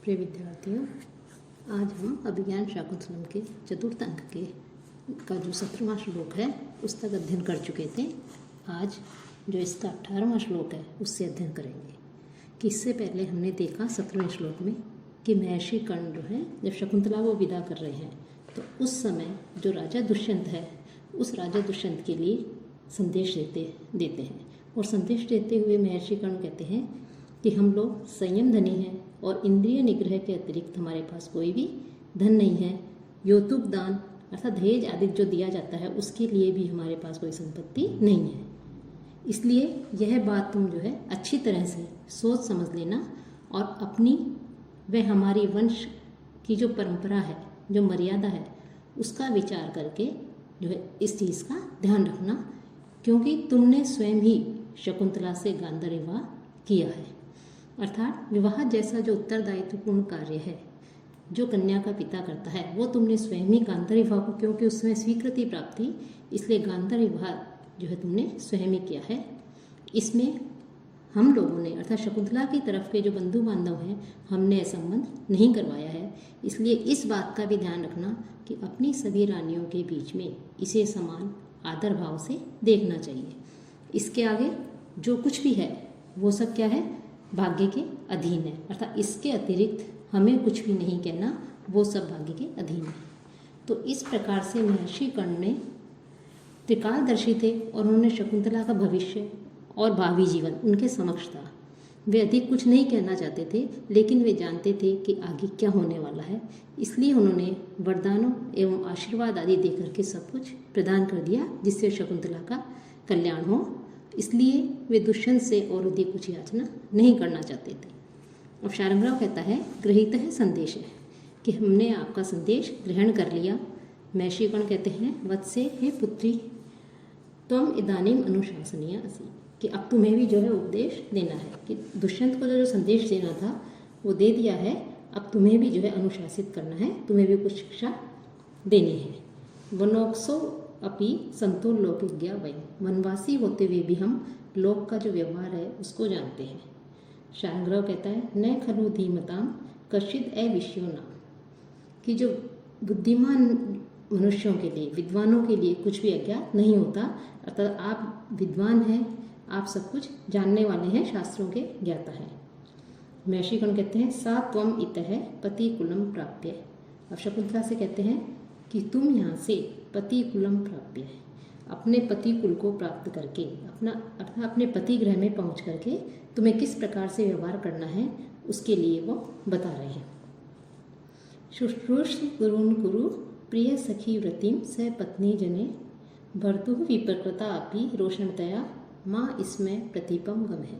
प्रिय विद्यार्थियों, आज हम अभिज्ञान शाकुंतलम के चतुर्थ अंक के का जो 17वां श्लोक है उस तक अध्ययन कर चुके थे। आज जो इसका 18वां श्लोक है उससे अध्ययन करेंगे। कि इससे पहले हमने देखा 17वें श्लोक में कि महर्षि कर्ण जो है जब शकुंतला को विदा कर रहे हैं तो उस समय जो राजा दुष्यंत है उस राजा दुष्यंत के लिए संदेश देते हैं और संदेश देते हुए महर्षि कर्ण कहते हैं कि हम लोग संयम धनी हैं और इंद्रिय निग्रह के अतिरिक्त हमारे पास कोई भी धन नहीं है। यौतुक दान अर्थात दहेज आदि जो दिया जाता है उसके लिए भी हमारे पास कोई संपत्ति नहीं है। इसलिए यह बात तुम जो है अच्छी तरह से सोच समझ लेना और अपनी व हमारी वंश की जो परंपरा है, जो मर्यादा है, उसका विचार करके जो है इस चीज़ का ध्यान रखना, क्योंकि तुमने स्वयं ही शकुंतला से गांधार विवाह किया है। अर्थात विवाह जैसा जो उत्तरदायित्वपूर्ण कार्य है जो कन्या का पिता करता है वो तुमने स्वयं ही गांधार विवाह को, क्योंकि उसमें स्वीकृति प्राप्त थी, इसलिए गांधार विवाह जो है तुमने स्वयं ही किया है। इसमें हम लोगों ने अर्थात शकुंतला की तरफ के जो बंधु बांधव हैं हमने संबंध नहीं करवाया है। इसलिए इस बात का भी ध्यान रखना कि अपनी सभी रानियों के बीच में इसे समान आदर भाव से देखना चाहिए। इसके आगे जो कुछ भी है वो सब क्या है, भाग्य के अधीन है। अर्थात इसके अतिरिक्त हमें कुछ भी नहीं कहना, वो सब भाग्य के अधीन है। तो इस प्रकार से महर्षि कर्ण ने त्रिकालदर्शी थे और उन्होंने शकुंतला का भविष्य और भावी जीवन उनके समक्ष था। वे अधिक कुछ नहीं कहना चाहते थे, लेकिन वे जानते थे कि आगे क्या होने वाला है। इसलिए उन्होंने वरदानों एवं आशीर्वाद आदि देकर के सब कुछ प्रदान कर दिया जिससे शकुंतला का कल्याण हो। इसलिए वे दुष्यंत से और अधिक कुछ याचना नहीं करना चाहते थे। अब शारंगराव कहता है गृहीत है संदेश है कि हमने आपका संदेश ग्रहण कर लिया। महर्षि कर्ण कहते हैं वत्से हे पुत्री त्वम इदानीम अनुशासनीय असि, कि अब तुम्हें भी जो है उपदेश देना है। कि दुष्यंत को जो संदेश देना था वो दे दिया है, अब तुम्हें भी जो है अनुशासित करना है, तुम्हें भी कुछ शिक्षा देनी है। वनोक्सो अपि संतो लोकज्ञा वयम, वनवासी होते हुए भी हम लोक का जो व्यवहार है उसको जानते हैं। शारंगराव कहता है न खलु धीमताम कश्चित अविष्यो नाम, कि जो बुद्धिमान मनुष्यों के लिए, विद्वानों के लिए कुछ भी अज्ञात नहीं होता। अर्थात आप विद्वान हैं, आप सब कुछ जानने वाले हैं, शास्त्रों के ज्ञाता हैं। महर्षि कर्ण कहते हैं सा त्वम इतः पति कुलम प्राप्य। अब शकुंतला से कहते हैं कि तुम यहाँ से पति कुलम प्राप्य, अपने पति कुल को प्राप्त करके अर्थात अपने पति गृह में पहुँच करके तुम्हें किस प्रकार से व्यवहार करना है उसके लिए वो बता रहे हैं। शुश्रूष गुरुन कुरु प्रिय सखी व्रतिम स पत्नी जने भर्तु विप्रकृता अपि रोशनतया माँ इसमें प्रतिपम गम है।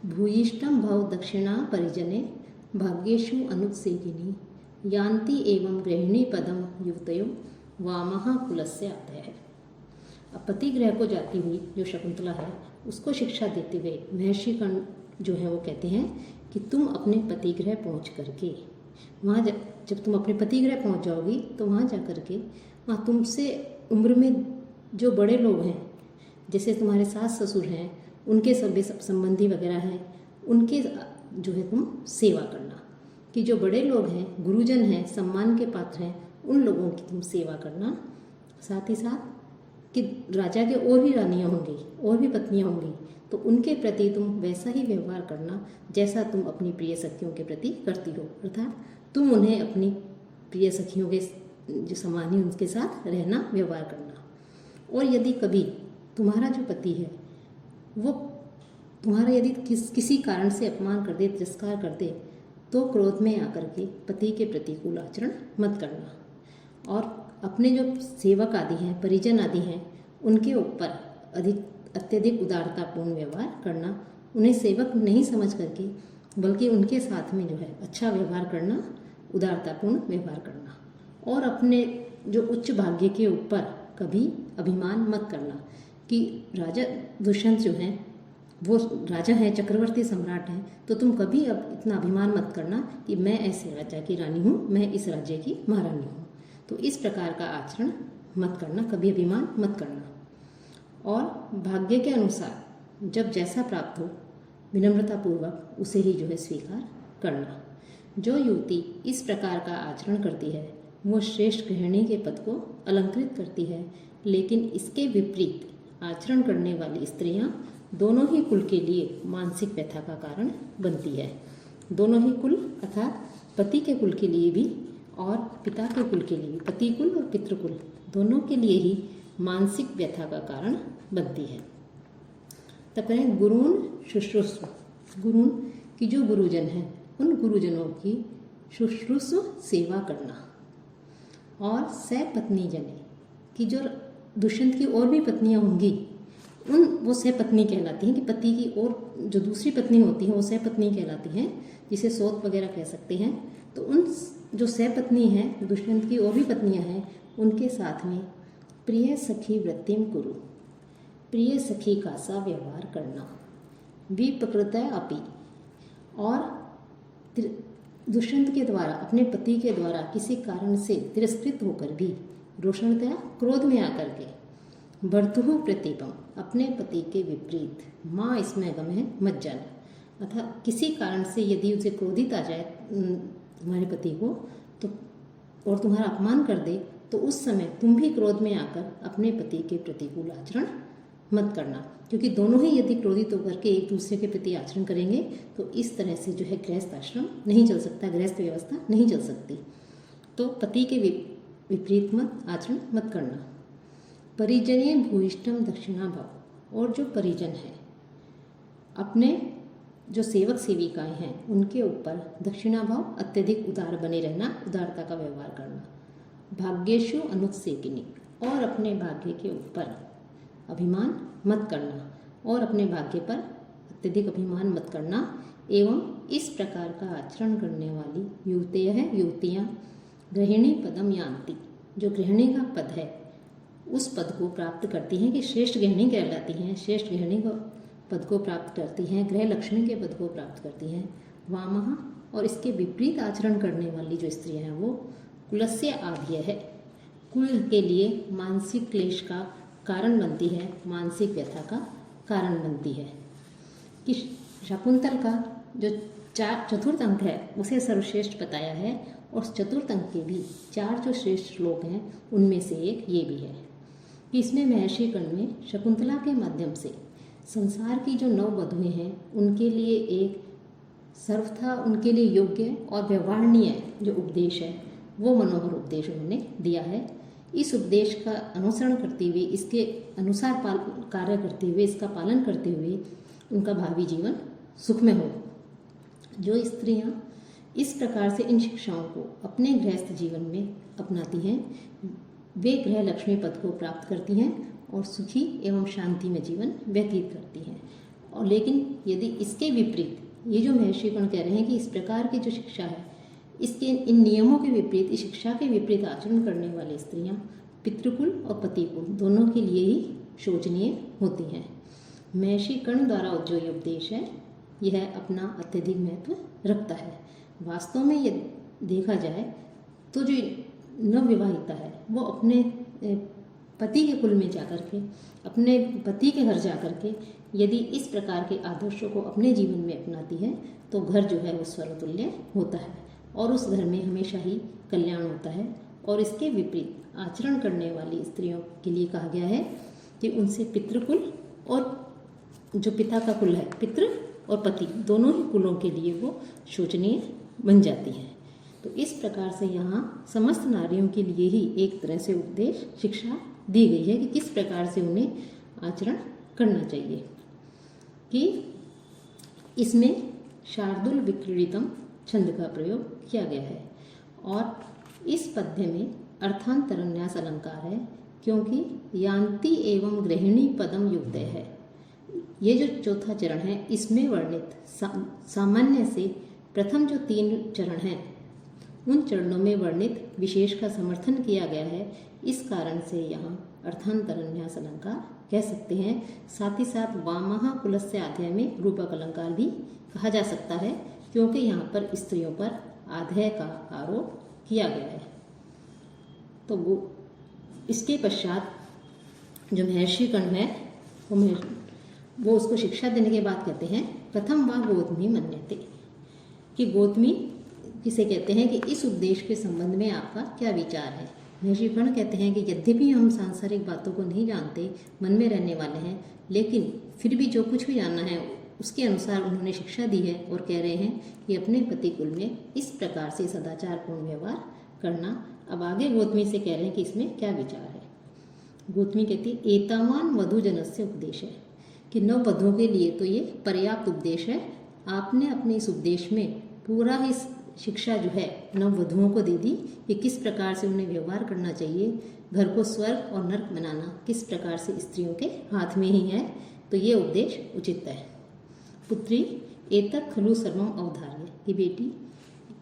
भूयिष्ठम भव दक्षिणा परिजने भाग्येषु अनुत्सेकिनी यान्ति एवं गृहिणी पदम युवतयो वामः कुलस्य आदय है। अब पति गृह को जाती हुई जो शकुंतला है उसको शिक्षा देते हुए महर्षि कर्ण जो है वो कहते हैं कि तुम अपने पति गृह पहुँच करके वहाँ जब तुम अपने पति गृह पहुँच जाओगी तो वहाँ जा कर के वहाँ तुमसे उम्र में जो बड़े लोग हैं, जैसे तुम्हारे सास ससुर हैं, उनके सभी संबंधी वगैरह हैं, उनके जो है तुम सेवा करना। कि जो बड़े लोग हैं, गुरुजन हैं, सम्मान के पात्र हैं, उन लोगों की तुम सेवा करना। साथ ही साथ कि राजा के और भी रानियाँ होंगी, और भी पत्नियाँ होंगी, तो उनके प्रति तुम वैसा ही व्यवहार करना जैसा तुम अपनी प्रिय सखियों के प्रति करती हो। अर्थात तुम उन्हें अपनी प्रिय सखियों के जो समान ही उनके साथ रहना, व्यवहार करना। और यदि कभी तुम्हारा जो पति है वो तुम्हारा यदि किसी कारण से अपमान कर दे, तिरस्कार कर दे, तो क्रोध में आकर के पति के प्रतिकूल आचरण मत करना। और अपने जो सेवक आदि हैं, परिजन आदि हैं, उनके ऊपर अत्यधिक उदारतापूर्ण व्यवहार करना। उन्हें सेवक नहीं समझ करके बल्कि उनके साथ में जो है अच्छा व्यवहार करना, उदारतापूर्ण व्यवहार करना। और अपने जो उच्च भाग्य के ऊपर कभी अभिमान मत करना। कि राजा दुष्यंत जो हैं वो राजा हैं, चक्रवर्ती सम्राट हैं, तो तुम कभी अब इतना अभिमान मत करना कि मैं ऐसे राजा की रानी हूँ, मैं इस राज्य की महारानी हूँ। तो इस प्रकार का आचरण मत करना, कभी अभिमान मत करना। और भाग्य के अनुसार जब जैसा प्राप्त हो विनम्रतापूर्वक उसे ही जो है स्वीकार करना। जो युवती इस प्रकार का आचरण करती है वो श्रेष्ठ गृहिणी के पद को अलंकृत करती है, लेकिन इसके विपरीत आचरण करने वाली स्त्रियां दोनों ही कुल के लिए मानसिक व्यथा का कारण बनती है। दोनों ही कुल अर्थात पति के कुल के लिए भी और पिता के कुल के लिए, पति कुल और पितृकुल दोनों के लिए ही मानसिक व्यथा का कारण बनती है। तब करें गुरुन शुश्रूषु। गुरुन की जो गुरुजन हैं उन गुरुजनों की शुश्रूषु सेवा करना, और सपत्नी जने की जो दुष्यंत की और भी पत्नियां होंगी उन वो सपत्नी कहलाती हैं, कि पति की और जो दूसरी पत्नी होती हैं वो सपत्नी कहलाती हैं, जिसे सौत वगैरह कह सकते हैं। तो उन जो सपत्नी हैं, दुष्यंत की और भी पत्नियां हैं, उनके साथ में प्रिय सखी वृत्तिम कुरु, प्रिय सखी का सा व्यवहार करना, विप्रकृत अपि, और दुष्यंत के द्वारा अपने पति के द्वारा किसी कारण से तिरस्कृत होकर भी रोषणतया क्रोध में आकर के भर्तुः प्रतिपम, अपने पति के विपरीत, माँ इसमें गम है मज्जन, अर्थात किसी कारण से यदि उसे क्रोधित आ जाए तुम्हारे पति को तो और तुम्हारा अपमान कर दे, तो उस समय तुम भी क्रोध में आकर अपने पति के प्रतिकूल आचरण मत करना, क्योंकि दोनों ही यदि क्रोधित होकर के एक दूसरे के प्रति आचरण करेंगे तो इस तरह से जो है गृहस्थ आश्रम नहीं चल सकता, गृहस्थ व्यवस्था नहीं चल सकती। तो पति के विपरीत मत आचरण मत करना। परिजनीय भूयिष्ठम दक्षिणा भाव, और जो परिजन है अपने जो सेवक सेविकाएं हैं उनके ऊपर दक्षिणा भाव, अत्यधिक उदार बने रहना, उदारता का व्यवहार करना। भाग्येषु अनुत्सेकिनी, और अपने भाग्य के ऊपर अभिमान मत करना, और अपने भाग्य पर अत्यधिक अभिमान मत करना। एवं इस प्रकार का आचरण करने वाली युवतियाँ गृहिणी पदम यान्ति, जो गृहिणी का पद है उस पद को प्राप्त करती हैं, कि श्रेष्ठ गृहिणी कहलाती हैं, श्रेष्ठ गृहिणी को पद को प्राप्त करती हैं, गृह लक्ष्मी के पद को प्राप्त करती हैं। वामः, और इसके विपरीत आचरण करने वाली जो स्त्रियां हैं वो कुलस्य आद्य है, कुल के लिए मानसिक क्लेश का कारण बनती है, मानसिक व्यथा का कारण बनती है। कि शकुंतल का जो चतुर्थ अंक है उसे सर्वश्रेष्ठ बताया है, और चतुर्थ अंक के भी 4 जो श्रेष्ठ श्लोक हैं उनमें से एक ये भी है कि इसमें महर्षि कर्ण में शकुंतला के माध्यम से संसार की जो 9 वधुएं हैं उनके लिए एक सर्वथा उनके लिए योग्य और व्यवहारणीय जो उपदेश है वो मनोहर उपदेश उन्होंने दिया है। इस उपदेश का अनुसरण करते हुए, इसके अनुसार कार्य करते हुए, इसका पालन करते हुए उनका भावी जीवन सुखमय हो। जो स्त्रियां इस प्रकार से इन शिक्षाओं को अपने गृहस्थ जीवन में अपनाती हैं वे गृह लक्ष्मी पद को प्राप्त करती हैं और सुखी एवं शांति में जीवन व्यतीत करती हैं। और लेकिन यदि इसके विपरीत, ये जो महर्षि कर्ण कह रहे हैं कि इस प्रकार की जो शिक्षा है इसके इन नियमों के विपरीत, इस शिक्षा के विपरीत आचरण करने वाली स्त्रियां पितृकुल और पतिकुल दोनों के लिए ही शोचनीय होती हैं। महर्षि कर्ण द्वारा जो ये उपदेश है यह अपना अत्यधिक महत्व रखता है। वास्तव में ये देखा जाए तो जो नवविवाहिता है वो अपने पति के कुल में जाकर के, अपने पति के घर जाकर के यदि इस प्रकार के आदर्शों को अपने जीवन में अपनाती है तो घर जो है वो स्वर्गतुल्य होता है और उस घर में हमेशा ही कल्याण होता है। और इसके विपरीत आचरण करने वाली स्त्रियों के लिए कहा गया है कि उनसे पितृकुल और जो पिता का कुल है, पितृ और पति दोनों ही कुलों के लिए वो शोचनीय बन जाती हैं। तो इस प्रकार से यहाँ समस्त नारियों के लिए ही एक तरह से उपदेश, शिक्षा दी गई है कि किस प्रकार से उन्हें आचरण करना चाहिए। कि इसमें शार्दुल विक्रीडितम छंद का प्रयोग किया गया है और इस पद्य में अर्थांतरन्यास अलंकार है, क्योंकि यान्ति एवं गृहिणी पदम युक्त है। ये जो चौथा चरण है इसमें वर्णित सामान्य से प्रथम जो 3 चरण हैं उन चरणों में वर्णित विशेष का समर्थन किया गया है। इस कारण से यहाँ अर्थांतरन्यास अलंकार कह सकते हैं। साथ ही साथ वामः कुलस्य आधेय में रूपक अलंकार भी कहा जा सकता है, क्योंकि यहाँ पर स्त्रियों पर आधेय का आरोप किया गया है। तो वो इसके पश्चात जो महर्षि कर्ण है वो उसको शिक्षा देने के बाद कहते हैं प्रथम वा गौतमी मन्यते, कि गौतमी जिसे कहते हैं कि इस उपदेश के संबंध में आपका क्या विचार है। महर्षि कर्ण कहते हैं कि यद्यपि हम सांसारिक बातों को नहीं जानते, मन में रहने वाले हैं, लेकिन फिर भी जो कुछ भी जानना है उसके अनुसार उन्होंने शिक्षा दी है और कह रहे हैं कि अपने पति कुल में इस प्रकार से सदाचारपूर्ण व्यवहार करना। अब आगे गौतमी से कह रहे हैं कि इसमें क्या विचार है। गौतमी कहती है एतावान वधु जनस्य उपदेश है, कि नव वधुओं के लिए तो ये पर्याप्त उपदेश है। आपने अपने इस उपदेश में पूरा ही शिक्षा जो है नव वधुओं को दे दी कि किस प्रकार से उन्हें व्यवहार करना चाहिए। घर को स्वर्ग और नर्क बनाना किस प्रकार से स्त्रियों के हाथ में ही है, तो ये उपदेश उचित है। पुत्री एतत् खलु सर्वम अवधार्य, कि बेटी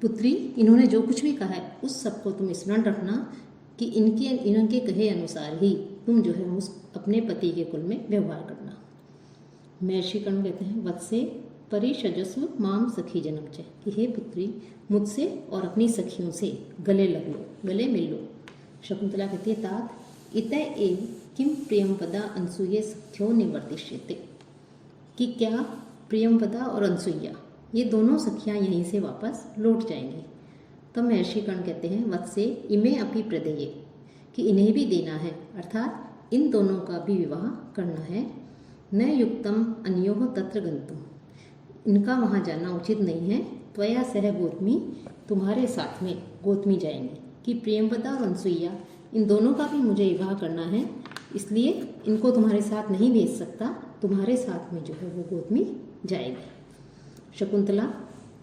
पुत्री इन्होंने जो कुछ भी कहा है उस सबको तुम स्मरण रखना कि इनके कहे अनुसार ही तुम जो है उस अपने पति के कुल में व्यवहार करना। महर्षि कर्ण कहते हैं वत्से परिषजस्व माम सखी जनम च, कि हे पुत्री मुझसे और अपनी सखियों से गले लग लो, गले मिल लो। शकुंतला कहती है तात इत एव किम प्रियमपदा अनसुये सख्यो निवर्तिष्यते, कि क्या प्रियमपदा और अनसुईया ये दोनों सखियां यहीं से वापस लौट जाएंगी। तब महर्षि कर्ण कहते हैं वत्से इमे अपि प्रदेये, कि इन्हें भी देना है, अर्थात इन दोनों का भी विवाह करना है। न युक्तम अन्योह तत्र गंतुम, इनका वहाँ जाना उचित नहीं है। त्वया सह गौतमी, तुम्हारे साथ में गौतमी जाएंगी, कि प्रियमपदा और अनसुईया इन दोनों का भी मुझे विवाह करना है, इसलिए इनको तुम्हारे साथ नहीं भेज सकता, तुम्हारे साथ में जो है वो गौतमी जाएगी। शकुंतला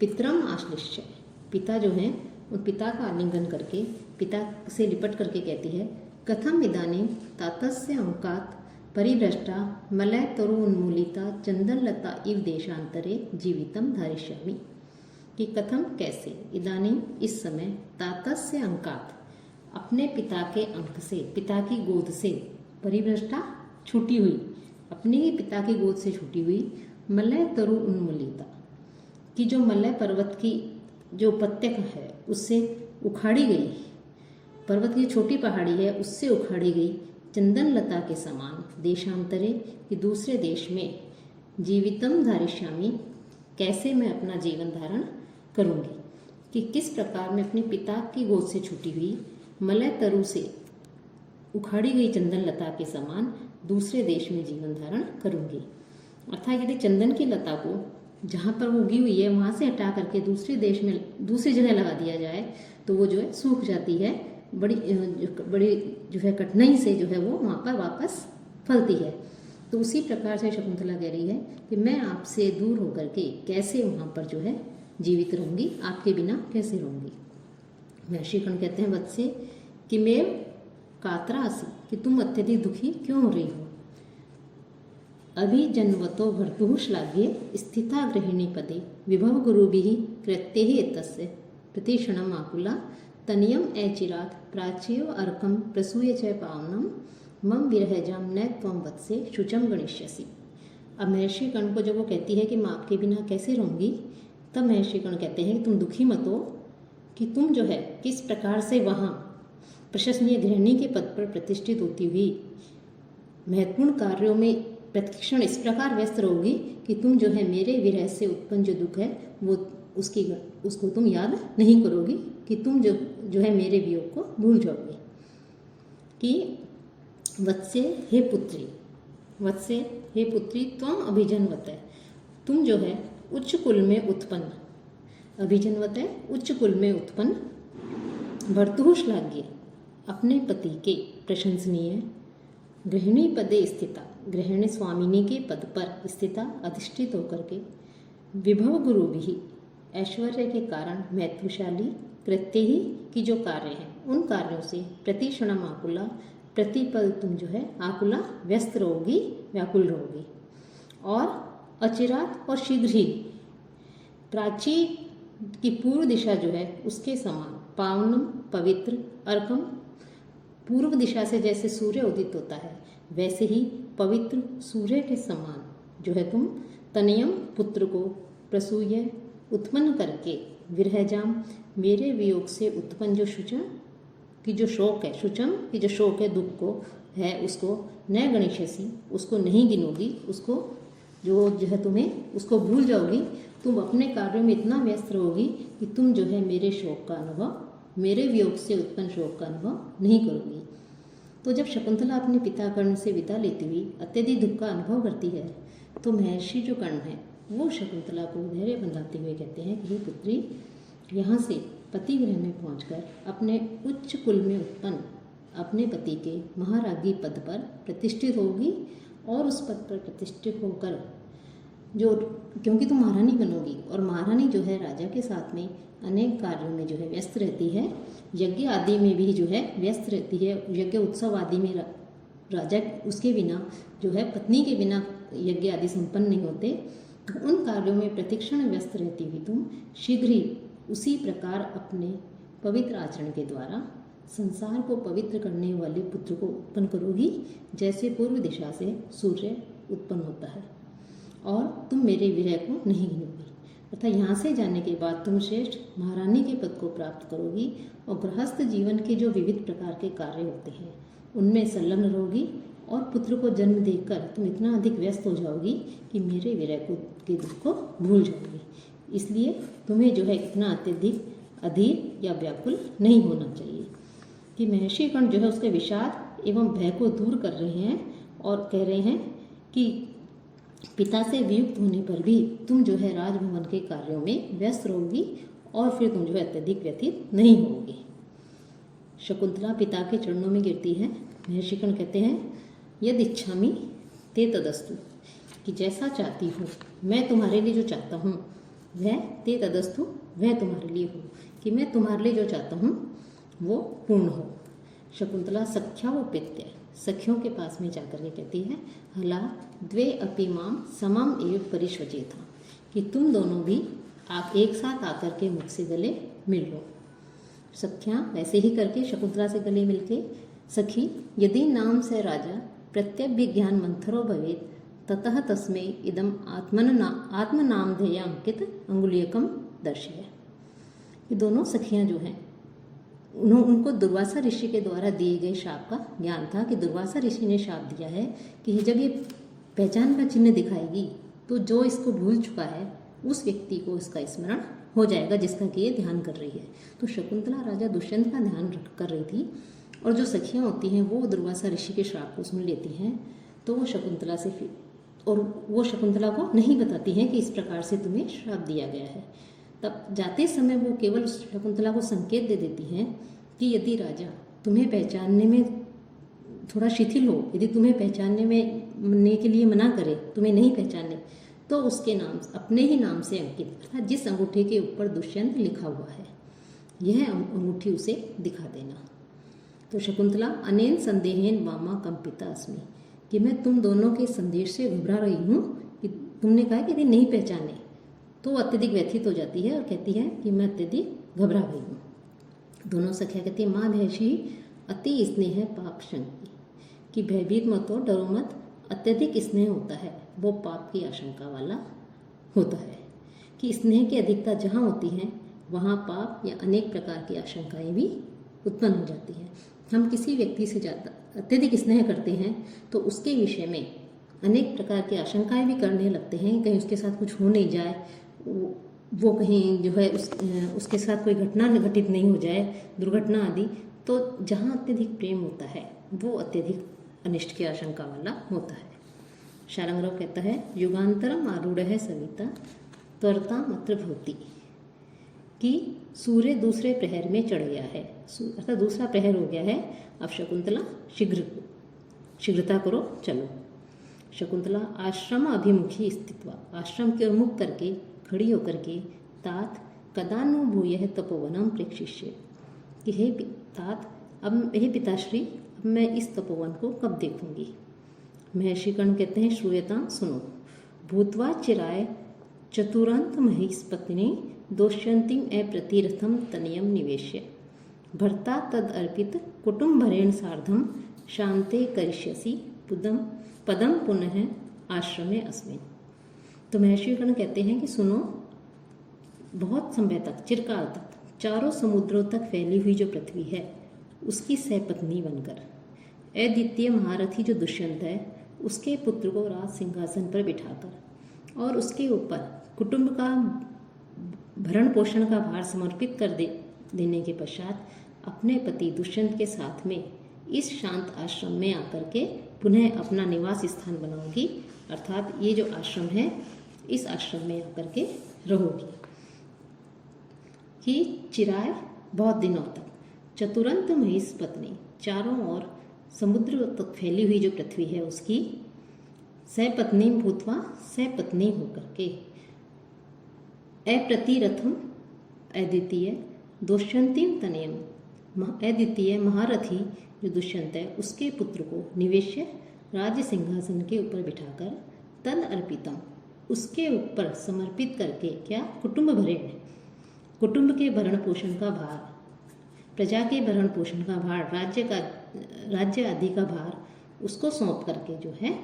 पितरम आश्लिष्य, पिता जो हैं उन पिता का आलिंगन करके पिता से लिपट करके कहती है कथम इदानीं तातस्य अंकात परिभ्रष्टा मलय तरु उन्मूलिता चंदनलता इव देशांतरे जीवितम धारिष्यामि, कि कथम कैसे इदानीं इस समय तातस्य अंकात अपने पिता के अंक से, पिता की गोद से, परिभ्रष्टा छूटी हुई, अपने ही पिता की गोद से छूटी हुई, मलय तरु उन्मूलिता, कि जो मलय पर्वत की जो उपत्यका है उससे उखाड़ी गई, पर्वत की छोटी पहाड़ी है उससे उखाड़ी गई, चंदन लता के समान देशांतरे, कि दूसरे देश में, जीवितम धारिष्यामि, कैसे मैं अपना जीवन धारण करूंगी, कि किस प्रकार मैं अपने पिता की गोद से छूटी हुई मलय तरु से उखाड़ी गई चंदन लता के समान दूसरे देश में जीवन धारण करूंगी। अर्थात यदि चंदन की लता को जहाँ पर वो उगी हुई है वहाँ से हटा करके दूसरे देश में दूसरी जगह लगा दिया जाए तो वो जो है सूख जाती है, बड़ी जो है कठिनाई से जो है वो वहाँ पर वापस फलती है। तो उसी प्रकार से शकुंतला कह रही है कि मैं आपसे दूर होकर के कैसे वहाँ पर जो है जीवित रहूँगी, आपके बिना कैसे रहूँगी। महर्षि कर्ण कहते हैं वत्से किमेव कात्रासी, कि तुम अत्यधिक दुखी क्यों हो रही हो। अभिजन्वतो भर्तुः श्लाघ्ये स्थिता गृहिणी पदे विभव गुरुभिः कृत्यैः एतस्य प्रतिक्षणम् आकुला तनियम एचिरात् प्राच्येव अर्कं प्रसूय च पावनं मम विरहजां न त्वं वत्से शुचम गणिष्यसि। अब महर्षि कर्ण को जब वो कहती है कि मैं आपके बिना कैसे रहूँगी, तब महर्षि कर्ण कहते हैं कि तुम दुखी मत हो, कि तुम जो है किस प्रकार से वहाँ प्रशंसनीय गृहिणी के पद पर प्रतिष्ठित होती हुई महत्वपूर्ण कार्यों में प्रतिक्षण इस प्रकार व्यस्त रहोगी कि तुम जो है मेरे विरह से उत्पन्न जो दुख है वो उसको तुम याद नहीं करोगी, कि तुम जो है मेरे वियोग को भूल जाओगे। कि वत्से हे पुत्री त्वम अभिजनवत है, तुम जो है उच्च कुल में उत्पन्न, अभिजनवत है उच्च कुल में उत्पन्न, भर्तुः श्लाघ्ये अपने पति के प्रशंसनीय, गृहिणी पदे स्थिता गृहिणी स्वामिनी के पद पर स्थिता अधिष्ठित होकर के, विभव गुरु भी ऐश्वर्य के कारण महत्वशाली, कृत्य ही की जो कार्य हैं उन कार्यों से प्रतिक्षणम आकुला, प्रतिपल तुम जो है आकुला व्यस्त रहोगी, व्याकुल रहोगी। और अचिरात और शीघ्र ही प्राची की पूर्व दिशा जो है उसके समान, पावनम पवित्र, अर्कम पूर्व दिशा से जैसे सूर्य उदित होता है वैसे ही पवित्र सूर्य के समान जो है तुम तनयम पुत्र को प्रसूय उत्पन्न करके, विरहजाम मेरे वियोग से उत्पन्न जो शुचम की जो शोक है, शुचम की जो शोक है दुख को है उसको न गणिष्यसि, उसको नहीं गिनोगी, उसको जो है तुम्हें उसको भूल जाओगी। तुम अपने कार्यों में इतना व्यस्त रहोगी कि तुम जो है मेरे शोक का अनुभव, मेरे वियोग से उत्पन्न शोक का अनुभव नहीं करोगी। तो जब शकुंतला अपने पिता कर्ण से विदा लेती हुई अत्यधिक दुख का अनुभव करती है तो महर्षि जो कर्ण है वो शकुंतला को धैर्य बंधाते हुए कहते हैं कि हे पुत्री, यहाँ से पति गृह में पहुंचकर अपने उच्च कुल में उत्पन्न अपने पति के महारागी पद पर प्रतिष्ठित होगी और उस पद पर प्रतिष्ठित होकर जो, क्योंकि तुम महारानी बनोगी और महारानी जो है राजा के साथ में अनेक कार्यों में जो है व्यस्त रहती है, यज्ञ आदि में भी जो है व्यस्त रहती है। यज्ञ उत्सव आदि में राजा उसके बिना जो है पत्नी के बिना यज्ञ आदि संपन्न नहीं होते। तो उन कार्यों में प्रतिक्षण व्यस्त रहती हुई तुम शीघ्र ही उसी प्रकार अपने पवित्र आचरण के द्वारा संसार को पवित्र करने वाले पुत्र को उत्पन्न करोगी, जैसे पूर्व दिशा से सूर्य उत्पन्न होता है, और तुम मेरे विरह को नहीं गिनोगी। अर्थात यहाँ से जाने के बाद तुम श्रेष्ठ महारानी के पद को प्राप्त करोगी और गृहस्थ जीवन के जो विविध प्रकार के कार्य होते हैं उनमें संलग्न रहोगी और पुत्र को जन्म देकर तुम इतना अधिक व्यस्त हो जाओगी कि मेरे विरह के दुख को भूल जाओगी। इसलिए तुम्हें जो है इतना अत्यधिक अधीर या व्याकुल नहीं होना चाहिए। कि महर्षि कर्ण जो है उसके विषाद एवं भय को दूर कर रहे हैं और कह रहे हैं कि पिता से वियुक्त होने पर भी तुम जो है राजभवन के कार्यों में व्यस्त रहोगी और फिर तुम जो है अत्यधिक व्यथित नहीं होगी। शकुंतला पिता के चरणों में गिरती है। महर्षि कर्ण कहते हैं यदि इच्छामि ते तदस्तु, कि जैसा चाहती हो मैं तुम्हारे लिए जो चाहता हूँ वह ते तदस्तु, वह तुम्हारे लिए हो, कि मैं तुम्हारे लिए जो चाहता हूँ वो पूर्ण हो। शकुंतला सख्या व पित्य सखियों के पास में जाकर के कहती है हला द्वे अपि माम समम एव परिष्वचेता, कि तुम दोनों भी आप एक साथ आकर के मुझसे गले मिल लो। सखियाँ वैसे ही करके शकुंतला से गले मिलके सखी यदि नाम से राजा प्रत्यभिज्ञान मंथरो भवेत ततः तस्मै इदम आत्मनामधेय अंकित अंगुलीयकम दर्शय। ये दोनों सखियाँ जो हैं उनको दुर्वासा ऋषि के द्वारा दिए गए शाप का ज्ञान था कि दुर्वासा ऋषि ने शाप दिया है कि जब ये पहचान का चिन्ह दिखाएगी तो जो इसको भूल चुका है उस व्यक्ति को इसका स्मरण हो जाएगा जिसका कि ये ध्यान कर रही है। तो शकुंतला राजा दुष्यंत का ध्यान कर रही थी और जो सखियाँ होती हैं वो दुर्वासा ऋषि के श्राप को सुन लेती हैं, तो वो शकुंतला से वो शकुंतला को नहीं बताती हैं कि इस प्रकार से तुम्हें श्राप दिया गया है। तब जाते समय वो केवल शकुंतला को संकेत दे देती हैं कि यदि राजा तुम्हें पहचानने में थोड़ा शिथिल हो, यदि तुम्हें पहचानने के लिए मना करे, तुम्हें नहीं पहचाने, तो उसके नाम अपने ही नाम से अंकित अर्थात जिस अंगूठी के ऊपर दुष्यंत लिखा हुआ है यह अंगूठी उसे दिखा देना। तो शकुंतला अनेन संदेहेन वामा कंपिता अस्मि, कि मैं तुम दोनों के संदेश से घबरा रही हूँ कि तुमने कहा कि यदि नहीं पहचाने तो अत्यधिक व्यथित हो जाती है और कहती है कि मैं अत्यधिक घबरा गई हूँ। दोनों सखियाँ कहती है माँ भैषी अति स्नेह पाप शंकी, कि भयभीत मत हो, डरो मत, अत्यधिक स्नेह होता है वो पाप की आशंका वाला होता है। कि स्नेह की अधिकता जहाँ होती है वहाँ पाप या अनेक प्रकार की आशंकाएं भी उत्पन्न हो जाती हैं। हम किसी व्यक्ति से ज़्यादा अत्यधिक स्नेह करते हैं तो उसके विषय में अनेक प्रकार की आशंकाएं भी करने लगते हैं, कहीं उसके साथ कुछ हो नहीं जाए, वो कहीं जो है उसके साथ कोई घटना घटित नहीं हो जाए, दुर्घटना आदि। तो जहाँ अत्यधिक प्रेम होता है वो अत्यधिक अनिष्ट की आशंका वाला होता है। शारंगराव कहता है युगांतरम आरूढ़ है सविता त्वरता मात्र भवती, कि सूर्य दूसरे प्रहर में चढ़ गया है, अर्थात दूसरा प्रहर हो गया है, अब शकुंतला शीघ्रता करो चलो। शकुंतला आश्रम अभिमुखी स्थित्वा, आश्रम की ओर मुख करके खड़ी होकर के तात कदानुभूय तपोवनम प्रेक्षिष्य, कि हे तात अब हे पिताश्री अब मैं इस तपोवन को कब देखूंगी। महर्षि कर्ण कहते हैं श्रूयता सुनो, भूतवा चिराय चतुरांत महिष्पत्नी दोष्यंतिम अप्रतिरथम तनयम निवेश्य भर्ता तद अर्पित कुटुंबरेण सार्धम शांते करिष्यसि पदम पुनः आश्रमे अस्मिन्। तो महर्षि कर्ण कहते हैं कि सुनो, बहुत समय तक चिरकाल तक चारों समुद्रों तक फैली हुई जो पृथ्वी है उसकी सहपत्नी बनकर अद्वितीय महारथी जो दुष्यंत है उसके पुत्र को राज सिंहासन पर बिठाकर और उसके ऊपर कुटुंब का भरण पोषण का भार समर्पित कर देने के पश्चात अपने पति दुष्यंत के साथ में इस शांत आश्रम में आकर के पुनः अपना निवास स्थान बनाऊंगी, अर्थात ये जो आश्रम है इस आश्रम में आकर के रहोगी कि चिराय बहुत दिनों तक। चतुरंत महिष पत्नी, चारों ओर समुद्र तक फैली हुई जो पृथ्वी है उसकी सपत्नी भूतवा, सपत्नी होकर के अप्रतिरथम अद्वितीय दुष्यंतिम तनयम, अद्वितीय महारथी जो दुष्यंत है उसके पुत्र को निवेश्य राज्य सिंहासन के ऊपर बिठाकर तद अर्पितम, उसके ऊपर समर्पित करके क्या कुटुंब भरेण, कुटुंब के भरण पोषण का भार, प्रजा के भरण पोषण का भार, राज्य आदि का भार उसको सौंप करके जो है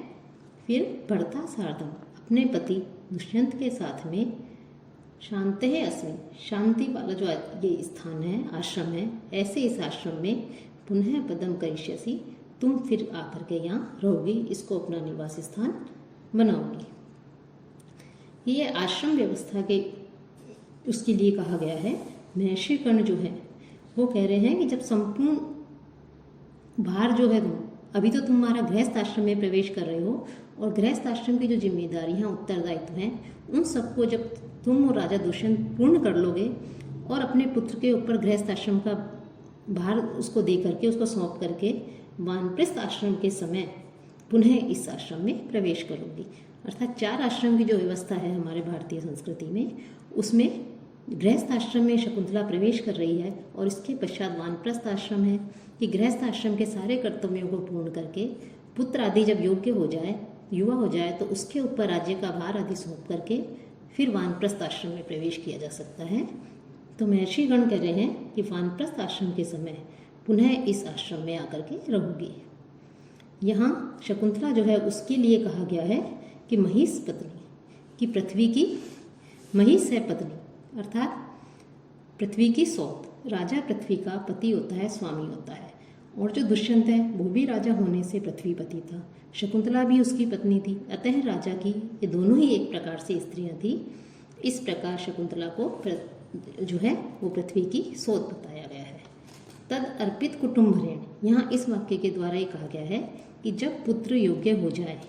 फिर बढ़ता सार्धम अपने पति दुष्यंत के साथ में शांत है अस्मिन, शांति वाला जो ये स्थान है आश्रम है, ऐसे इस आश्रम में पुनः पदम करिष्यसि, तुम फिर आकर के यहाँ रहोगी, इसको अपना निवास स्थान बनाओगी। ये आश्रम व्यवस्था के उसके लिए कहा गया है। महर्षि कर्ण जो है वो कह रहे हैं कि जब संपूर्ण भार जो है अभी तो तुम्हारा गृहस्थ आश्रम में प्रवेश कर रहे हो और गृहस्थ आश्रम की जो जिम्मेदारियां उत्तरदायित्व हैं उन सबको जब तुम और राजा दुष्यंत पूर्ण कर लोगे और अपने पुत्र के ऊपर गृहस्थ आश्रम का भार उसको दे करके उसको सौंप करके वानप्रस्थ आश्रम के समय पुनः इस आश्रम में प्रवेश करोगी। अर्थात 4 आश्रम की जो व्यवस्था है हमारे भारतीय संस्कृति में उसमें गृहस्थ आश्रम में शकुंतला प्रवेश कर रही है और इसके पश्चात वानप्रस्थ आश्रम है कि गृहस्थ आश्रम के सारे कर्तव्यों को पूर्ण करके पुत्र आदि जब योग्य हो जाए, युवा हो जाए, तो उसके ऊपर राज्य का भार आदि सौंप करके फिर वानप्रस्थ आश्रम में प्रवेश किया जा सकता है। तो महर्षि गण कह रहे हैं कि वानप्रस्थ आश्रम के समय पुनः इस आश्रम में आकर के रहोगी। यहाँ शकुंतला जो है उसके लिए कहा गया है कि महिष पत्नी, कि पृथ्वी की महिष है पत्नी, अर्थात पृथ्वी की सौत, राजा पृथ्वी का पति होता है, स्वामी होता है। और जो दुष्यंत है वो भी राजा होने से पृथ्वीपति था, शकुंतला भी उसकी पत्नी थी, अतः राजा की ये दोनों ही एक प्रकार से स्त्रियां थी। इस प्रकार शकुंतला को जो है वो पृथ्वी की सौत बताया गया है। तद अर्पित कुटुंब भरेण, यहाँ इस वाक्य के द्वारा ये कहा गया है कि जब पुत्र योग्य हो जाए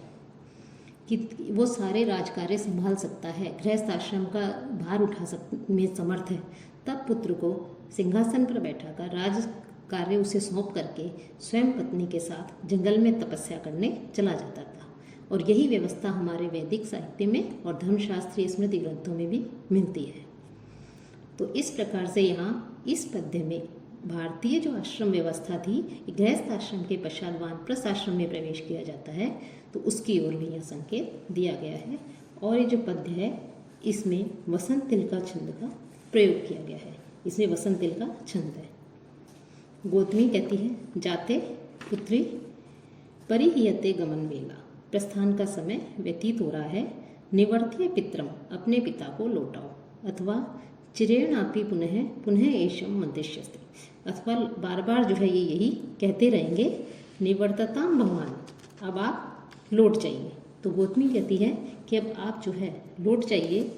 कि वो सारे राजकार्य संभाल सकता है, गृहस्थ आश्रम का भार उठा में समर्थ है, तब पुत्र को सिंहासन पर बैठाकर राज कार्य उसे सौंप करके स्वयं पत्नी के साथ जंगल में तपस्या करने चला जाता था। और यही व्यवस्था हमारे वैदिक साहित्य में और धर्मशास्त्रीय स्मृति ग्रंथों में भी मिलती है। तो इस प्रकार से यहाँ इस पद्य में भारतीय जो आश्रम व्यवस्था थी, गृहस्थ आश्रम के पश्चात वानप्रस्थ आश्रम में प्रवेश किया जाता है, तो उसकी ओर भी यह संकेत दिया गया है। और ये जो पद्य है इसमें वसंत तिलका छंद का प्रयोग किया गया है, इसमें वसंत तिलका छंद है। गौतमी कहती है, जाते पुत्री परिहीयते गमन वेला, प्रस्थान का समय व्यतीत हो रहा है, निवर्त्य पित्रम, अपने पिता को लौटाओ, अथवा चिरेणापि पुनः पुनः एषम मध्यस्यस्ते, अथवा बार बार जो है ये यही कहते रहेंगे, निवर्तताम भगवान, अब आप लौट जाइए। तो गौतमी कहती है कि अब आप जो है लौट जाइए,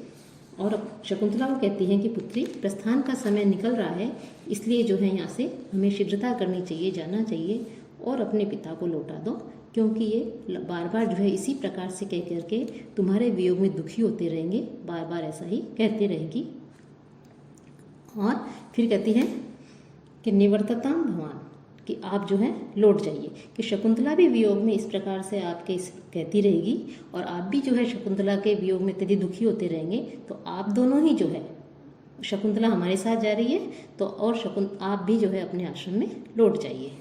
और अब शकुंतला को कहती हैं कि पुत्री प्रस्थान का समय निकल रहा है, इसलिए जो है यहाँ से हमें शीघ्रता करनी चाहिए, जाना चाहिए और अपने पिता को लौटा दो, क्योंकि ये बार बार जो है इसी प्रकार से कह करके तुम्हारे वियोग में दुखी होते रहेंगे, बार बार ऐसा ही कहते रहेंगी। और फिर कहती है कि निवर्तताम भगवान, कि आप जो है लौट जाइए, कि शकुंतला भी वियोग में इस प्रकार से आपके कहती रहेगी और आप भी जो है शकुंतला के वियोग में यदि दुखी होते रहेंगे, तो आप दोनों ही जो है, शकुंतला हमारे साथ जा रही है तो और आप भी जो है अपने आश्रम में लौट जाइए।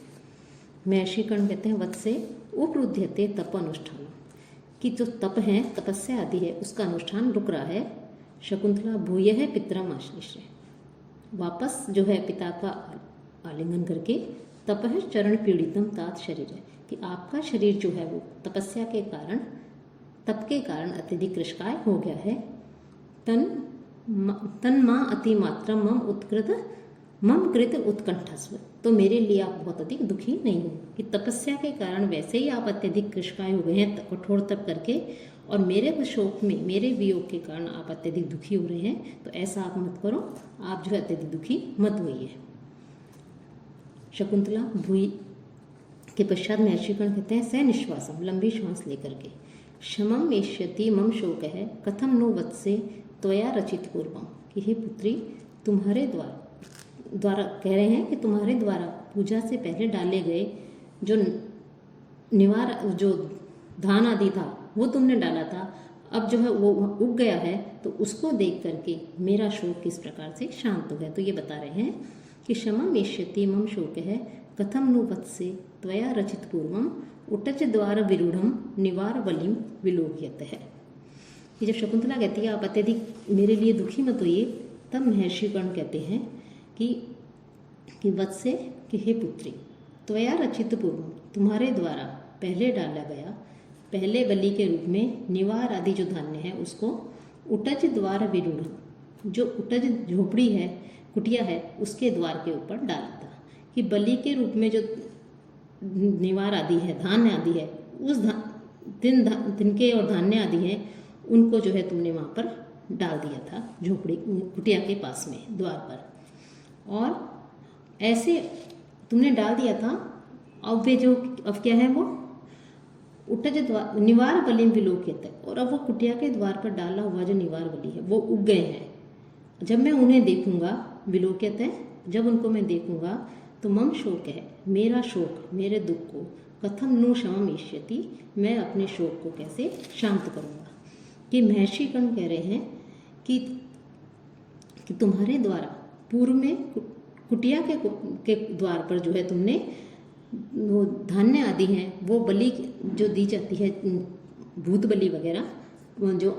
महर्षि कर्ण कहते हैं, वत्से उपरुध्यते तप अनुष्ठान, कि जो तप है, तपस्या आदि है, उसका अनुष्ठान रुक रहा है। शकुंतला भूय है पितरम आश्लिष्य, वापस जो है पिता का आलिंगन करके, तप है चरण पीड़ितम तात शरीर है, कि आपका शरीर जो है वो तपस्या के कारण, तप के कारण अत्यधिक कृशकाय हो गया है। तन माँ अतिमात्रम मम उत्कृत मम कृत उत्कंठस्व, तो मेरे लिए आप बहुत अधिक दुखी नहीं हो कि तपस्या के कारण वैसे ही आप अत्यधिक कृशकाय हो गए हैं कठोर तप करके, और मेरे शोक में, मेरे वियोग के कारण आप अत्यधिक दुखी हो रहे हैं, तो ऐसा आप मत करो, आप जो है अत्यधिक दुखी मत होइए। शकुंतला भूई के पश्चात महर्षिगण कहते हैं सनिश्वासम, लंबी श्वास लेकर के, क्षमम एष्यति मम शोक है कथम नो वत्से त्वया रचित पूर्वम, कि हे पुत्री, तुम्हारे द्वारा कह रहे हैं कि तुम्हारे द्वारा पूजा से पहले डाले गए जो जो धान आदि था वो तुमने डाला था, अब जो है वो उग गया है, तो उसको देख करके मेरा शोक किस प्रकार से शांत हो गया। तो ये बता रहे हैं कि क्षमम एष्यति मम शोक है कथम नु वत्से त्वया रचित पूर्वम उटज द्वार विरूढ़म निवार बलिम विलोक्यत है। कि जब शकुंतला कहती है आप अत्यधिक मेरे लिए दुखी मत होइए, तब महर्षिगण कहते हैं कि वत्से, कि हे पुत्री, त्वया रचित पूर्वम, तुम्हारे द्वारा पहले डाला गया पहले बलि के रूप में निवार आदि जो धान्य है उसको उटज द्वार विरूढ़, जो उटज झोपड़ी है, कुटिया है, उसके द्वार के ऊपर डाला था। कि बलि के रूप में जो निवार आदि है, धान्य आदि है, उस तिनके और धान्य आदि हैं, उनको जो है तुमने वहाँ पर डाल दिया था झोपड़ी कुटिया के पास में द्वार पर, और ऐसे तुमने डाल दिया था। अब क्या है वो उटज द्वार निवार बलिम विलोकित है, और अब वो कुटिया के द्वार पर डाला हुआ जो निवार बलि है वो उग गए हैं। जब मैं उन्हें देखूंगा, विलोकित है, जब उनको मैं देखूंगा तो मम शोक है, मेरा शोक, मेरे दुख को कथम नु शमम इष्यति, मैं अपने शोक को कैसे शांत करूंगा। कि महर्षिगण कह रहे हैं कि तुम्हारे द्वारा पूर्व में कुटिया के द्वार पर जो है तुमने वो धान्य आदि हैं, वो बलि जो दी जाती है, भूत बलि वगैरह, जो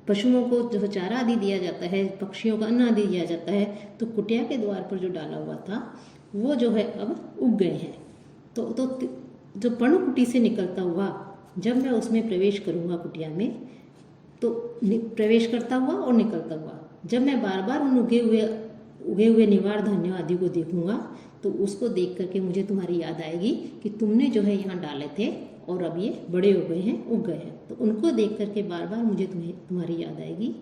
पशुओं को जो चारा आदि दिया जाता है, पक्षियों का अन्न आदि दिया जाता है, तो कुटिया के द्वार पर जो डाला हुआ था वो जो है अब उग गए हैं। तो जो पर्णकुटी से निकलता हुआ, जब मैं उसमें प्रवेश करूँगा कुटिया में, तो प्रवेश करता हुआ और निकलता हुआ, जब मैं बार बार उन उगे हुए निवार धान्यों आदि को देखूंगा, तो उसको देख करके मुझे तुम्हारी याद आएगी कि तुमने जो है यहाँ डाले थे और अब ये बड़े हो गए हैं, उग गए हैं। तो उनको देख करके बार बार मुझे तुम्हारी याद आएगी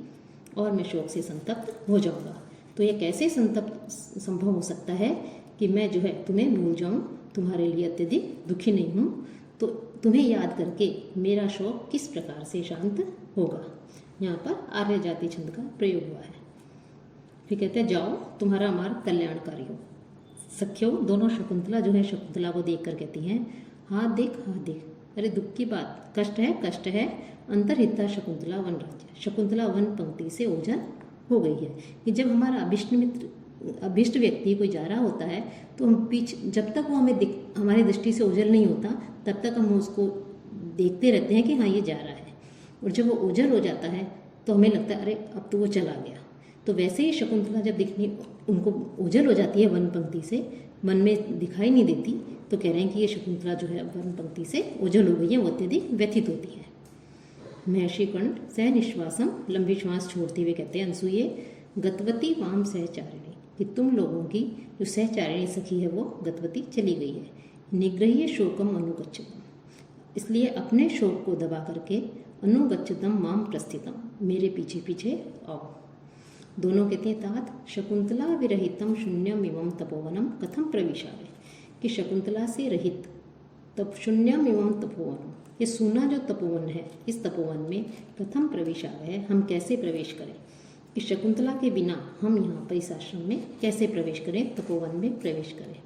और मैं शोक से संतप्त हो जाऊँगा। तो ये कैसे संतप्त संभव हो सकता है कि मैं जो है तुम्हें भूल जाऊँ, तुम्हारे लिए अत्यधिक दुखी नहीं हूँ, तो तुम्हें याद करके मेरा शोक किस प्रकार से शांत होगा। यहाँ पर आर्य जाति छंद का प्रयोग हुआ है। फिर कहते हैं जाओ, तुम्हारा मार्ग कल्याणकारी हो। सख्यो, दोनों शकुंतला जो है शकुंतला को देख कर कहती हैं हाथ देख, अरे दुख की बात, कष्ट है, अंतरहिता शकुंतला वन राज्य। शकुंतला वन पंक्ति से ओझल हो गई है कि जब हमारा अभिष्ट व्यक्ति कोई जा रहा होता है, तो हम पीछे, जब तक वो हमारी दृष्टि से ओझल नहीं होता, तब तक हम उसको देखते रहते हैं कि हाँ ये जा रहा है, और जब वो ओझल हो जाता है तो हमें लगता है अरे अब तो वो चला गया। तो वैसे ही शकुंतला जब उनको ओझल हो जाती है वन पंक्ति से, मन में दिखाई नहीं देती, तो कह रहे हैं कि ये शकुंतला जो है वन पंक्ति से ओझल हो गई है, वो अत्यधिक व्यथित होती है। महर्षि कंठ सहनिश्वासम, लंबी श्वास छोड़ते हुए कहते हैं अनसुये गतवती वाम सहचारिणी, कि तुम लोगों की जो सहचारिणी सखी है वो गतवती चली गई है। निग्रह्य शोकम अनुगच्छतम, इसलिए अपने शोक को दबा करके अनुगच्छतम माम प्रस्थितम, मेरे पीछे पीछे आओ। दोनों कहते हैं तात शकुंतला विरहितम शून्यम एवं तपोवनम कथम प्रविशावे, कि शकुंतला से रहित तप शून्यम एवं तपोवनम, ये सूना जो तपोवन है, इस तपोवन में कथम प्रविशावे, हम कैसे प्रवेश करें, कि शकुंतला के बिना हम यहाँ पर इस आश्रम में कैसे प्रवेश करें, तपोवन में प्रवेश करें।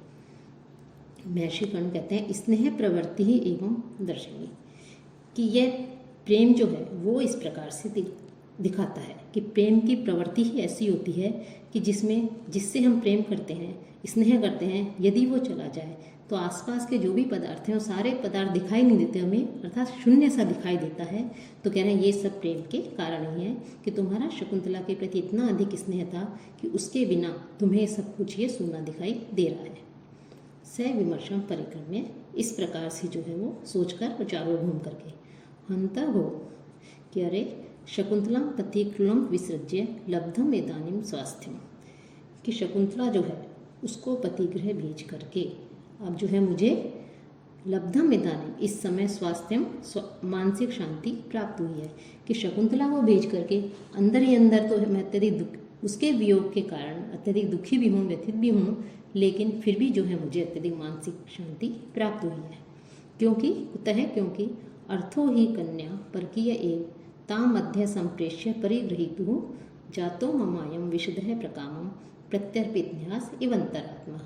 महर्षि कर्ण कहते हैं स्नेह प्रवृत्ति ही एवं दर्शनी, कि यह प्रेम जो है वो इस प्रकार से दिखाता है कि प्रेम की प्रवृत्ति ही ऐसी होती है कि जिससे हम प्रेम करते हैं, स्नेह करते हैं, यदि वो चला जाए तो आसपास के जो भी पदार्थ हैं वो सारे पदार्थ दिखाई नहीं देते हमें, अर्थात शून्य सा दिखाई देता है। तो कह रहे हैं ये सब प्रेम के कारण ही है कि तुम्हारा शकुंतला के प्रति इतना अधिक स्नेह था कि उसके बिना तुम्हें सब कुछ ये शून्य दिखाई दे रहा है। सविमर्शम परिक्रम्य, इस प्रकार से जो है वो सोचकर चारों घूम करके हंता हो कि अरे शकुंतला पतिक्लम विसृज्य लब्धम इदानीम स्वास्थ्यम, कि शकुंतला जो है उसको पतिगृह भेज करके। अब जो है मुझे लब्धम इदानीम, इस समय स्वास्थ्यम मानसिक शांति प्राप्त हुई है, कि शकुंतला को भेज करके अंदर ही अंदर तो मैं अत्यधिक उसके वियोग के कारण अत्यधिक दुखी भी हूँ, व्यथित भी हूँ, लेकिन फिर भी जो है मुझे अत्यधिक मानसिक शांति प्राप्त हुई है। क्योंकि अर्थो ही कन्या परकीय एव ताम मध्य संप्रेष्य परिगृहीतु जातो ममायम विशुद्धः प्रकामम प्रत्यर्पित न्यास एवं अंतरात्मा।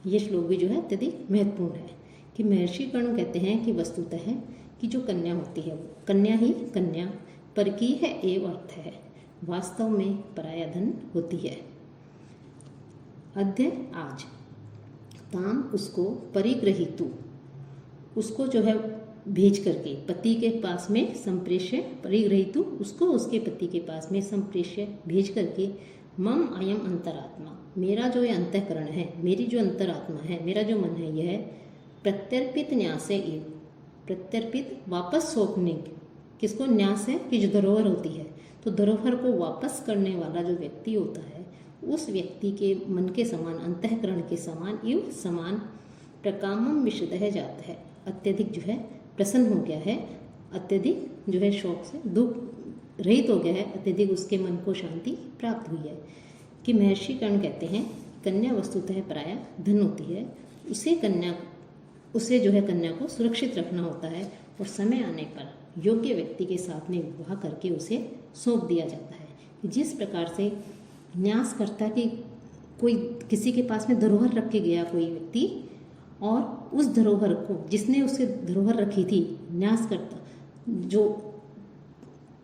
ये श्लोक भी जो है अत्यधिक महत्वपूर्ण है, कि महर्षि कर्ण कहते हैं कि वस्तुतः कि जो कन्या होती है वो कन्या ही कन्या परकीय है एव अर्थ है, वास्तव में पराया धन होती है। अद्य आज ताम उसको परिग्रहीतु, उसको जो है भेज करके पति के पास में संप्रेष्य, परिग्रहीतु उसको उसके पति के पास में संप्रेष्य भेज करके मम अयम अंतरात्मा, मेरा जो ये अंतःकरण है, मेरी जो अंतरात्मा है, मेरा जो मन है, यह प्रत्यर्पित न्यास एव, प्रत्यर्पित वापस सौंपने, किसको? न्यास है कि जो धरोहर होती है, तो धरोहर को वापस करने वाला जो व्यक्ति होता है, उस व्यक्ति के मन के समान, अंतःकरण के समान इव समान प्रकामम विशुद्धः जाता है, अत्यधिक जो है प्रसन्न हो गया है, अत्यधिक जो है शोक से दुख रहित हो गया है, अत्यधिक उसके मन को शांति प्राप्त हुई है। कि महर्षि कर्ण कहते हैं कन्या वस्तुतः पराया धन होती है, उसे जो है कन्या को सुरक्षित रखना होता है, और समय आने पर योग्य व्यक्ति के साथ में विवाह करके उसे सौंप दिया जाता है। जिस प्रकार से न्यास करता कि कोई किसी के पास में धरोहर रख के गया कोई व्यक्ति, और उस धरोहर को जिसने उसे धरोहर रखी थी, न्यास करता जो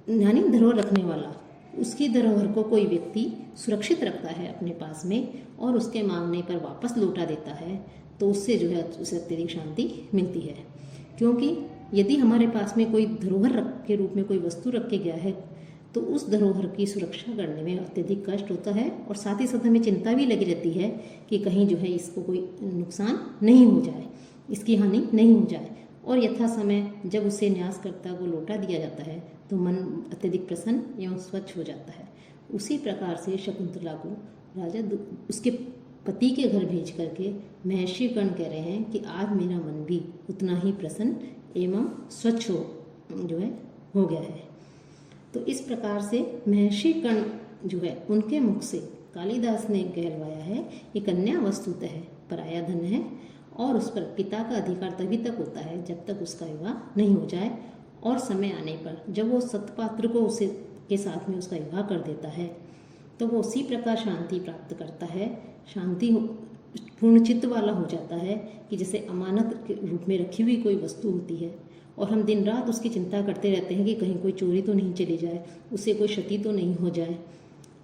यानी धरोहर रखने वाला, उसकी धरोहर को कोई व्यक्ति सुरक्षित रखता है अपने पास में और उसके मांगने पर वापस लौटा देता है, तो उससे जो है उसे अत्यधिक शांति मिलती है। क्योंकि यदि हमारे पास में कोई धरोहर के रूप में कोई वस्तु रख के गया है, तो उस धरोहर की सुरक्षा करने में अत्यधिक कष्ट होता है, और साथ ही साथ हमें चिंता भी लगी रहती है कि कहीं जो है इसको कोई नुकसान नहीं हो जाए, इसकी हानि नहीं हो जाए। और यथा समय जब उसे न्यासकर्ता को लौटा दिया जाता है तो मन अत्यधिक प्रसन्न एवं स्वच्छ हो जाता है। उसी प्रकार से शकुंतला को राजा उसके पति के घर भेज करके महर्षि कर्ण कह रहे हैं कि आज मेरा मन भी उतना ही प्रसन्न एवं स्वच्छ हो गया है। तो इस प्रकार से महर्षि कर्ण जो है उनके मुख से कालिदास ने कहलवाया है कि कन्या वस्तुतः पराया धन है, और उस पर पिता का अधिकार तभी तक होता है जब तक उसका विवाह नहीं हो जाए, और समय आने पर जब वो सतपात्र को उसे के साथ में उसका विवाह कर देता है तो वो उसी प्रकार शांति प्राप्त करता है, शांति पूर्णचित्त वाला हो जाता है, कि जैसे अमानत के रूप में रखी हुई कोई वस्तु होती है और हम दिन रात उसकी चिंता करते रहते हैं कि कहीं कोई चोरी तो नहीं चली जाए, उसे कोई क्षति तो नहीं हो जाए,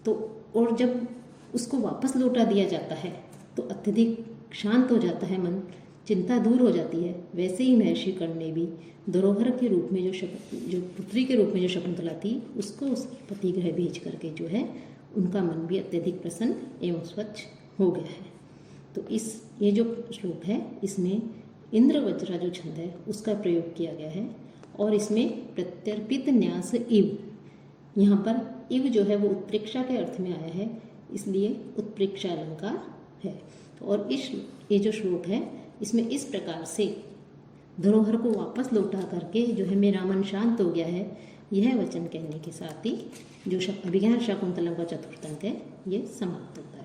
तो और जब उसको वापस लौटा दिया जाता है तो अत्यधिक शांत हो जाता है मन, चिंता दूर हो जाती है। वैसे ही महर्षि कर्ण ने भी धरोहर के रूप में जो पुत्री के रूप में जो शकुंतला थी, उसको उसके पति गृह भेज करके जो है उनका मन भी अत्यधिक प्रसन्न एवं स्वच्छ हो गया है। तो ये जो श्लोक है इसमें इंद्र वज्रा जो छंद है उसका प्रयोग किया गया है, और इसमें प्रत्यर्पित न्यास इव, यहाँ पर इव जो है वो उत्प्रेक्षा के अर्थ में आया है, इसलिए उत्प्रेक्षा अलंकार है। और ये जो श्लोक है इसमें इस प्रकार से धरोहर को वापस लौटा करके जो है मेरा मन शांत हो गया है, यह वचन कहने के साथ ही जो अभिज्ञान शाकुंतलम का चतुर्थ अंक है ये समाप्त होता है।